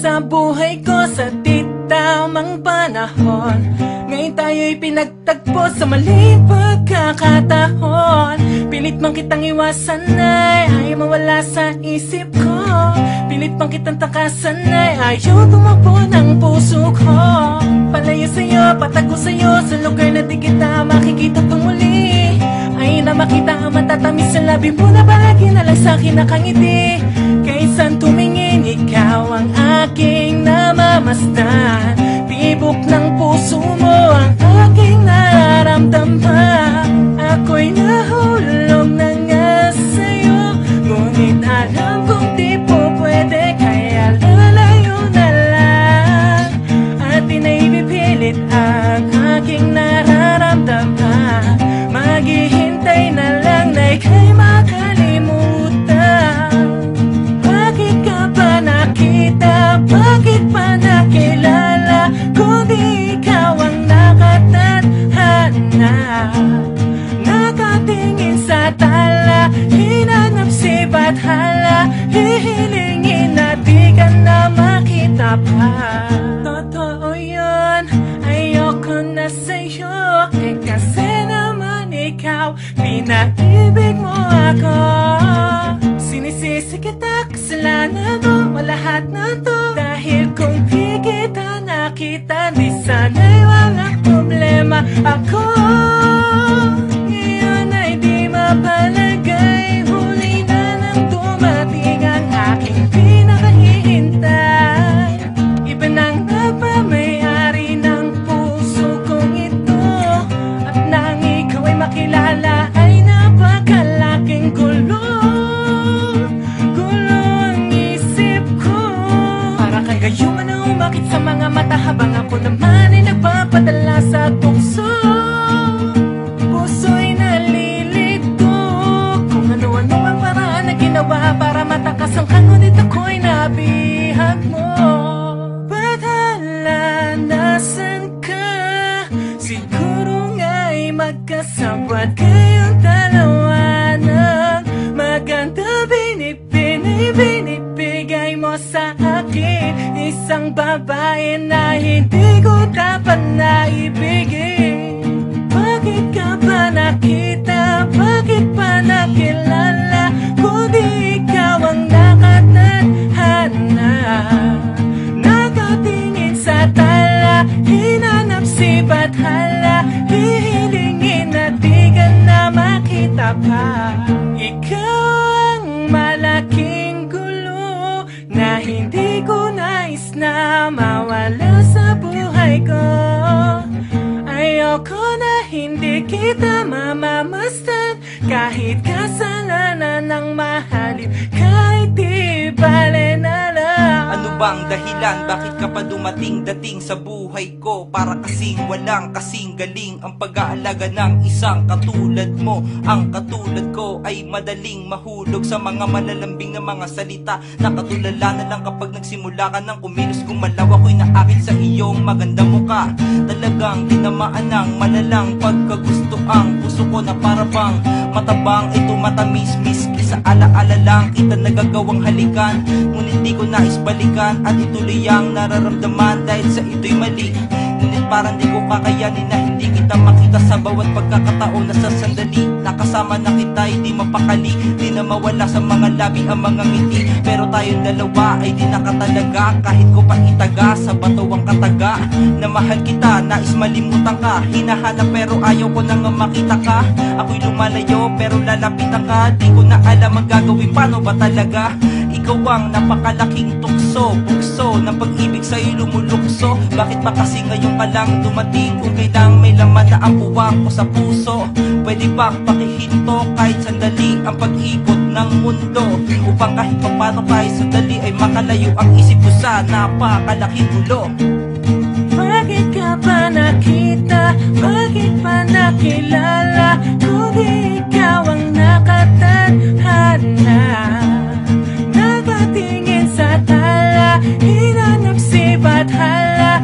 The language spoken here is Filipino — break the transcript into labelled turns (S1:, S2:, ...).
S1: sa buhay ko sa di tamang panahon. Ngayon tayo'y pinagtagpo sa maling pagkakataon. Pilit man kitang iwasan ay ayaw mawala sa isip ko. Pilit man kitang takasan ay ayaw tumakbo ng puso ko. Palayo sa'yo, patago sa'yo sa lugar na di kita makikita tumuli. Ay na makita ang matatamis sa labi mo na bahagi na lang sa'kin nakangiti. Kaysan tumingin, ikaw ang aking namamasdan. Tibok ng puso mo ang aking nararamdaman. Ako'y nahulog na nga sa'yo, ngunit alam kong di po pwede, kaya lalayo na lang. At pinaipipilit ang aking nararamdaman. Maghihintay na lang na ika'y makalimutan. Bakit ka ba nakita? Bakit pa nakilala? Kung di ikaw ang nakatadhana. Nakatingin sa tala, hinanap si Bathala. Hihilingin na di ka na makita pa. Totoo yun, ayoko na sa'yo. Kasi naman ikaw, pinaibig mo ako. Sinisisi kita, kasalanan mo lahat na to. Dahil kung di kita nakita, di sana'y walang problema. Ako ngayon ay di mapalagay. Huli na nang dumating ang aking pinakahihintay. Iba nang nagmamayari ng puso kong ito. At nang ikaw ay makilala ay napakalaking gulo. Gulo ang isip ko. Para kang gayuma na umakit sa mga mata, habang ako naman ay nagpapadala sa tukso. Puso'y nalilito kung ano-ano ang paraan na ginawa para matakas ang kangunit, ako'y nabihag mo. Bathala, nasan ka? Siguro nga'y magkasabwat kayong dalawa ng maganda. Binibigay mo sa akin isang babae na hindi ko dapat naibigin. Bakit ka ba nakita? Bakit pa nakilala? Kung di ikaw ang nakatadhana. Nakatingin sa tala, hinanap si Bathala. Hihilingin na di ka na makita pa. Ikaw ang malaking gulo na hindi ko nais na mawala sa buhay ko. Ayoko na hindi kita mamamasdan, kahit kasalanan ng mahalin, kahit di bale na lang.
S2: Ano bang dahilan? Bakit ka pa dating sa buhay ko? Para kasing walang kasing galing ang pag-aalaga ng isang katulad mo. Ang katulad ko ay madaling mahulog sa mga malalambing na mga salita. Nakatulala na lang kapag nagsimula ka ng kumilos. Gumalaw ako'y naakit sa iyong maganda mukha. Talagang tinamaan ng malalang pagkagusto ang puso ko na parabang matabang. Ito matamis, miski sa alaala lang kita nagagawang halikan. Ngunit di ko nais balikan at ituloy ang nararamdaman dahil sa ito'y mali. Ngunit parang di ko kakayanin na hindi kita makita sa bawat pagkakataon na sa sandali. Nakasama na kita, hindi mapakali, di na mawala sa mga labi ang mga ngiti. Pero tayong dalawa ay di nakatalaga, kahit ko pa itaga sa bato ang kataga. Na mahal kita, nais malimutan ka, hinahanap pero ayaw ko nang makita ka. Ako'y lumalayo pero lalapitan ka, di ko na alam ang gagawin, paano ba talaga? Ikaw ang napakalaking tukso, bukso ng pag-ibig sa'yo lumulukso. Bakit ba kasi ngayon ka lang dumating, kung kailang may laman na ang buwang ko sa puso? Pwede bang pakihinto kahit sandali ang pag-ikot ng mundo, upang kahit papano kahit sandali ay makalayo ang isip ko sa napakalaking gulo.
S1: Bakit ka ba nakita? Bakit pa nakilala? Kung di ikaw ang nakatadhana. Nakatingin sa tala, hinanap si Bathala.